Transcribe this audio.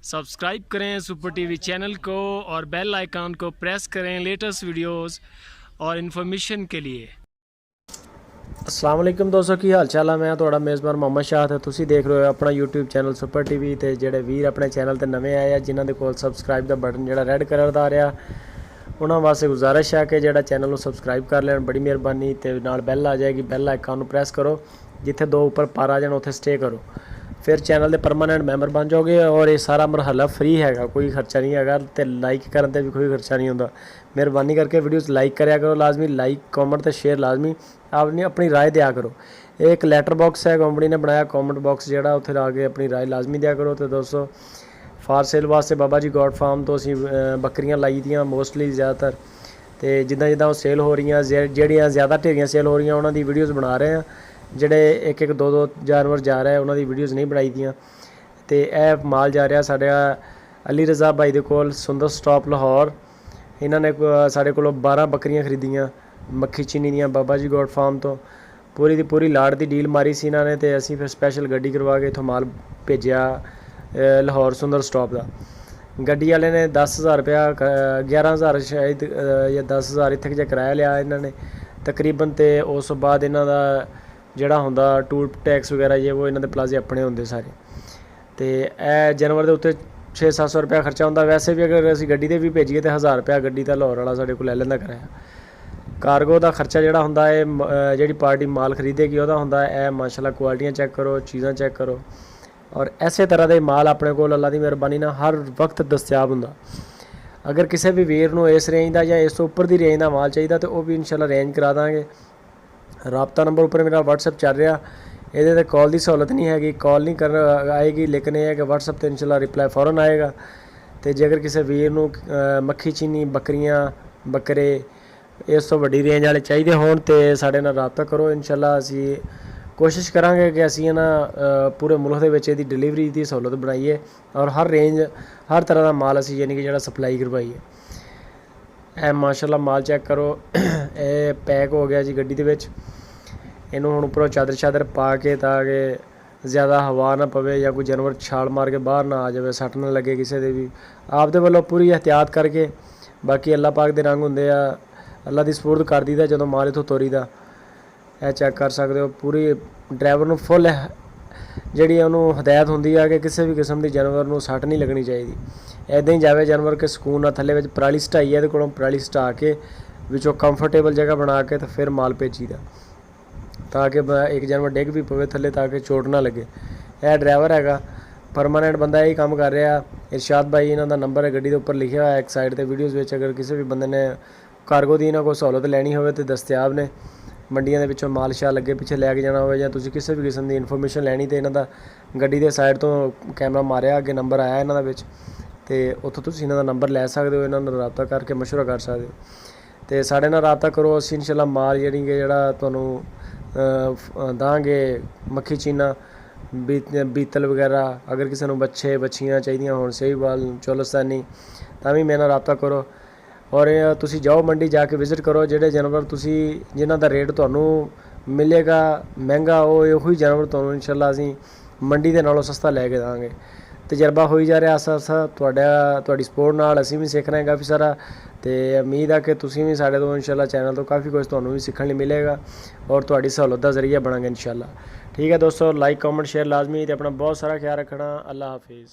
Subscribe करें super TV channel को और बेल आइकन को प्रेस करें लेटेस्ट वीडियोस और इन्फॉर्मेशन के लिए। अस्सलाम वालेकुम दोस्तों, की हाल चाल है। मैं थोड़ा मेज़बान मोहम्मद शाह है। तुसी देख रहे हो अपना यूट्यूब चैनल सुपर टीवी। तो ਜਿਹੜੇ ਵੀਰ ਆਪਣੇ ਚੈਨਲ ਤੇ ਨਵੇਂ ਆਏ ਆ ਜਿਨ੍ਹਾਂ ਦੇ ਕੋਲ ਸਬਸਕ੍ਰਾਈਬ ਦਾ ਬਟਨ ਜਿਹੜਾ ਰੈੱਡ ਕਲਰ ਦਾ ਆ ਰਿਹਾ, ਉਹਨਾਂ ਵਾਸਤੇ ਗੁਜ਼ਾਰਿਸ਼ ਹੈ ਕਿ ਜਿਹੜਾ ਚੈਨਲ ਨੂੰ ਸਬਸਕ੍ਰਾਈਬ ਕਰ ਲੈਣ, ਬੜੀ ਮਿਹਰਬਾਨੀ। ਤੇ ਨਾਲ ਬੈਲ ਆ ਜਾਏਗੀ, ਬੈਲ ਆਈਕਨ ਨੂੰ ਪ੍ਰੈਸ ਕਰੋ, ਜਿੱਥੇ ਦੋ ਉੱਪਰ ਪਰ ਆ ਜਾਣ ਉੱਥੇ ਸਟੇ ਕਰੋ, फिर चैनल के परमानेंट मैंबर बन जाओगे। और ये सारा मरहला फ्री हैगा, कोई खर्चा नहीं हैगा। तो लाइक करने ते भी कोई खर्चा नहीं होता। मेहरबानी करके वीडियोस लाइक करया करो लाजमी, लाइक कॉमेंट तो शेयर लाजमी, आपने अपनी राय दिया करो। एक लैटर बॉक्स है कंपनी ने बनाया, कॉमेंट बॉक्स जोड़ा उत्थे आके अपनी राय लाजमी दिया करो। तो दोस्तों फार सेल वास्ते बाबा जी गॉड फार्म तो असी बकरियां लाई दियाँ मोस्टली ज़्यादातर। तो जिदा जिदा सेल हो रही जड़ियाँ ज़्यादा ढेरियाँ सेल हो रही उन्होंने वीडियोज़ बना रहे हैं। ਜਿਹੜੇ ਇੱਕ ਇੱਕ ਦੋ ਦੋ ਜਾਨਵਰ ਜਾ ਰਿਹਾ ਉਹਨਾਂ ਦੀ ਵੀਡੀਓਜ਼ ਨਹੀਂ ਬਣਾਈ ਦੀਆਂ। ਤੇ ਇਹ ਮਾਲ ਜਾ ਰਿਹਾ ਸਾਡਾ ਅਲੀ ਰਜ਼ਾ ਭਾਈ ਦੇ ਕੋਲ, ਸੁੰਦਰ ਸਟਾਪ ਲਾਹੌਰ। ਇਹਨਾਂ ਨੇ ਸਾਡੇ ਕੋਲੋਂ 12 ਬੱਕਰੀਆਂ ਖਰੀਦੀਆਂ ਮੱਖੀ ਚੀਨੀ ਦੀਆਂ ਬਾਬਾ ਜੀ ਗੋਡ ਫਾਰਮ ਤੋਂ। ਪੂਰੀ ਦੀ ਪੂਰੀ ਲਾੜ ਦੀ ਡੀਲ ਮਾਰੀ ਸੀ ਇਹਨਾਂ ਨੇ। ਤੇ ਅਸੀਂ ਫਿਰ ਸਪੈਸ਼ਲ ਗੱਡੀ ਕਰਵਾ ਕੇ ਇੱਥੋਂ ਮਾਲ ਭੇਜਿਆ ਲਾਹੌਰ ਸੁੰਦਰ ਸਟਾਪ ਦਾ। ਗੱਡੀ ਵਾਲੇ ਨੇ 10,000 ਰੁਪਇਆ 11,000 ਸ਼ਾਇਦ ਜਾਂ 10,000 ਇੱਥੇ ਜਿਹਾ ਕਿਰਾਇਆ ਲਿਆ ਇਹਨਾਂ ਨੇ ਤਕਰੀਬਨ। ਤੇ ਉਸ ਤੋਂ ਬਾਅਦ ਇਹਨਾਂ ਦਾ ਜਿਹੜਾ ਹੁੰਦਾ ਟੂਲ ਟੈਕਸ ਵਗੈਰਾ ਜੇ ਉਹ ਇਹਨਾਂ ਦੇ ਪਲਾਜ਼ੇ ਆਪਣੇ ਹੁੰਦੇ ਸਾਰੇ। ਤੇ ਇਹ ਜਾਨਵਰ ਦੇ ਉੱਤੇ 600-700 ਰੁਪਇਆ ਖਰਚਾ ਹੁੰਦਾ। ਵੈਸੇ ਵੀ ਅਗਰ ਅਸੀਂ ਗੱਡੀ 'ਤੇ ਵੀ ਭੇਜੀਏ ਤਾਂ 1000 ਰੁਪਇਆ ਗੱਡੀ ਦਾ ਲਾਹੌਰ ਵਾਲਾ ਸਾਡੇ ਕੋਲ ਲੈ ਲੈਂਦਾ ਕਿਰਾਇਆ। ਕਾਰਗੋ ਦਾ ਖਰਚਾ ਜਿਹੜਾ ਹੁੰਦਾ ਹੈ ਜਿਹੜੀ ਪਾਰਟੀ ਮਾਲ ਖਰੀਦੇਗੀ ਉਹਦਾ ਹੁੰਦਾ। ਇਹ ਮਾਸ਼ਾਅੱਲਾ ਕੁਆਲਿਟੀਆਂ ਚੈੱਕ ਕਰੋ, ਚੀਜ਼ਾਂ ਚੈੱਕ ਕਰੋ। ਔਰ ਇਸੇ ਤਰ੍ਹਾਂ ਦੇ ਮਾਲ ਆਪਣੇ ਕੋਲ ਅੱਲਾ ਦੀ ਮਿਹਰਬਾਨੀ ਨਾਲ ਹਰ ਵਕਤ ਦਸਤਿਆਬ ਹੁੰਦਾ। ਅਗਰ ਕਿਸੇ ਵੀ ਵੀਰ ਨੂੰ ਇਸ ਰੇਂਜ ਦਾ ਜਾਂ ਇਸ ਤੋਂ ਉੱਪਰ ਦੀ ਰੇਂਜ ਦਾ ਮਾਲ ਚਾਹੀਦਾ ਤਾਂ ਉਹ ਵੀ ਇਨਸ਼ਾਅੱਲਾ ਅਰੇਂਜ ਕਰਾ ਦਾਂਗੇ। राबता नंबर उपर मेरा WhatsApp चल रहा, ये कॉल की सहूलत नहीं हैगी, कॉल नहीं कर आएगी, लेकिन यह है कि WhatsApp तो इंशाल्लाह रिप्लाई फौरन आएगा। तो जे अगर किसी वीर नूं मक्खी चीनी बकरियां बकरे इस तो वड्डी रेंज वाले चाहिए होण तो साडे नाल राबता करो। इंशाल्लाह असी कोशिश करांगे कि असी ना पूरे मुल्क दे विच इहदी डिलीवरी की सहूलत बनाईए और हर रेंज हर तरह का माल असी यानी कि जिहड़ा सप्लाई करवाईए। ਇਹ ਮਾਸ਼ਾਅੱਲਾ ਮਾਲ ਚੈੱਕ ਕਰੋ। ਇਹ ਪੈਕ ਹੋ ਗਿਆ ਜੀ ਗੱਡੀ ਦੇ ਵਿੱਚ। ਇਹਨੂੰ ਹੁਣ ਉੱਪਰੋਂ ਚਾਦਰ ਪਾ ਕੇ ਤਾਂ ਕਿ ਜ਼ਿਆਦਾ ਹਵਾ ਨਾ ਪਵੇ ਜਾਂ ਕੋਈ ਜਾਨਵਰ ਛਾਲ ਮਾਰ ਕੇ ਬਾਹਰ ਨਾ ਆ ਜਾਵੇ, ਸੱਟ ਨਾ ਲੱਗੇ ਕਿਸੇ ਦੇ ਵੀ। ਆਪ ਦੇ ਵੱਲੋਂ ਪੂਰੀ ਇਹਤਿਆਤ ਕਰਕੇ, ਬਾਕੀ ਅੱਲਾ ਪਾਕ ਦੇ ਰੰਗ ਹੁੰਦੇ ਆ, ਅੱਲਾ ਦੀ ਸਪੁਰਦ ਕਰ ਦਈਦਾ ਜਦੋਂ ਮਾਲ ਇੱਥੋਂ ਤੋਰੀਦਾ। ਇਹ ਚੈੱਕ ਕਰ ਸਕਦੇ ਹੋ। ਪੂਰੀ ਡਰਾਈਵਰ ਨੂੰ ਫੁੱਲ ਜਿਹੜੀ ਉਹਨੂੰ ਹਦਾਇਤ ਹੁੰਦੀ ਆ ਕਿ ਕਿਸੇ ਵੀ ਕਿਸਮ ਦੀ ਜਾਨਵਰ ਨੂੰ ਸੱਟ ਨਹੀਂ ਲੱਗਣੀ ਚਾਹੀਦੀ। ਇੱਦਾਂ ਹੀ ਜਾਵੇ ਜਾਨਵਰ ਕਿ ਸਕੂਨ ਨਾਲ। ਥੱਲੇ ਵਿੱਚ ਪਰਾਲੀ ਸਟਾਈ ਹੈ, ਇਹਦੇ ਕੋਲੋਂ ਪਰਾਲੀ ਸਟਾ ਕੇ ਵਿੱਚੋਂ ਕੰਫਰਟੇਬਲ ਜਗ੍ਹਾ ਬਣਾ ਕੇ ਤੇ ਫਿਰ ਮਾਲ ਭੇਜੀਦਾ ਤਾਂ ਕਿ ਇੱਕ ਜਾਨਵਰ ਡਿੱਗ ਵੀ ਪਵੇ ਥੱਲੇ ਤਾਂ ਕਿ ਚੋਟ ਨਾ ਲੱਗੇ। ਇਹ ਡਰਾਈਵਰ ਹੈਗਾ ਪਰਮਾਨੈਂਟ ਬੰਦਾ, ਇਹੀ ਕੰਮ ਕਰ ਰਿਹਾ। ਇਰਸ਼ਾਦ ਭਾਈ ਇਹਨਾਂ ਦਾ ਨੰਬਰ ਹੈ ਗੱਡੀ ਦੇ ਉੱਪਰ ਲਿਖਿਆ ਹੋਇਆ ਇੱਕ ਸਾਈਡ 'ਤੇ ਵੀਡੀਓਜ਼ ਵਿੱਚ। ਅਗਰ ਕਿਸੇ ਵੀ ਬੰਦੇ ਨੇ ਕਾਰਗੋ ਦੀ ਇਹਨਾਂ ਕੋਈ ਸਹੂਲਤ ਲੈਣੀ ਹੋਵੇ ਤਾਂ ਦਸਤਿਆਬ ਨੇ। ਮੰਡੀਆਂ ਦੇ ਵਿੱਚੋਂ ਮਾਲ ਸ਼ਾਲ ਅੱਗੇ ਪਿੱਛੇ ਲੈ ਕੇ ਜਾਣਾ ਹੋਵੇ ਜਾਂ ਤੁਸੀਂ ਕਿਸੇ ਵੀ ਕਿਸਮ ਦੀ ਇਨਫੋਰਮੇਸ਼ਨ ਲੈਣੀ ਤਾਂ ਇਹਨਾਂ ਦਾ ਗੱਡੀ ਦੇ ਸਾਈਡ ਤੋਂ ਕੈਮਰਾ ਮਾਰਿਆ, ਅੱਗੇ ਨੰਬਰ ਆਇਆ ਇਹਨਾਂ ਦਾ ਵਿੱਚ, ਤੇ ਉੱਥੋਂ ਤੁਸੀਂ ਇਹਨਾਂ ਦਾ ਨੰਬਰ ਲੈ ਸਕਦੇ ਹੋ, ਇਹਨਾਂ ਨਾਲ ਰਾਬਤਾ ਕਰਕੇ ਮਸ਼ਵਰਾ ਕਰ ਸਕਦੇ ਹੋ। ਤੇ ਸਾਡੇ ਨਾਲ ਰਾਬਤਾ ਕਰੋ, ਅਸੀਂ ਇਨਸ਼ਾਅੱਲਾ ਮਾਲ ਜਿਹੜਾ ਤੁਹਾਨੂੰ ਦਾਂਗੇ। ਮੱਖੀ ਚੀਨਾ ਬੀਤਲ ਵਗੈਰਾ, ਅਗਰ ਕਿਸੇ ਨੂੰ ਬੱਚੇ ਬੱਚੀਆਂ ਚਾਹੀਦੀਆਂ ਹੋਣ, ਸਹੀਵਾਲ ਚੋਲਸਤਾਨੀ, ਤਾਂ ਵੀ ਮੇਰੇ ਨਾਲ ਰਾਬਤਾ ਕਰੋ। ਔਰ ਤੁਸੀਂ ਜਾਓ ਮੰਡੀ ਜਾ ਕੇ ਵਿਜ਼ਿਟ ਕਰੋ। ਜਿਹੜੇ ਜਾਨਵਰ ਤੁਸੀਂ ਜਿਨ੍ਹਾਂ ਦਾ ਰੇਟ ਤੁਹਾਨੂੰ ਮਿਲੇਗਾ ਮਹਿੰਗਾ, ਉਹ ਉਹੀ ਜਾਨਵਰ ਤੁਹਾਨੂੰ ਇਨਸ਼ਾਅੱਲਾ ਅਸੀਂ ਮੰਡੀ ਦੇ ਨਾਲੋਂ ਸਸਤਾ ਲੈ ਕੇ ਦਾਂਗੇ। ਤਜਰਬਾ ਹੋਈ ਜਾ ਰਿਹਾ ਆਸਾ ਤੁਹਾਡੀ ਸਪੋਰਟ ਨਾਲ ਅਸੀਂ ਵੀ ਸਿੱਖ ਰਹੇ ਕਾਫੀ ਸਾਰਾ। ਤੇ ਉਮੀਦ ਆ ਕਿ ਤੁਸੀਂ ਵੀ ਸਾਡੇ ਤੋਂ ਇਨਸ਼ਾਅੱਲਾ ਚੈਨਲ ਤੋਂ ਕਾਫੀ ਕੁਝ ਤੁਹਾਨੂੰ ਵੀ ਸਿੱਖਣ ਲਈ ਮਿਲੇਗਾ ਔਰ ਤੁਹਾਡੀ ਸਹੂਲਤ ਦਾ ਜ਼ਰੀਆ ਬਣਾਂਗੇ ਇਨਸ਼ਾਅੱਲਾ। ਠੀਕ ਹੈ ਦੋਸਤੋ, ਲਾਈਕ ਕਮੈਂਟ ਸ਼ੇਅਰ ਲਾਜ਼ਮੀ। ਤੇ ਆਪਣਾ ਬਹੁਤ ਸਾਰਾ ਖਿਆਲ ਰੱਖਣਾ। ਅੱਲਾ ਹਾਫਿਜ਼।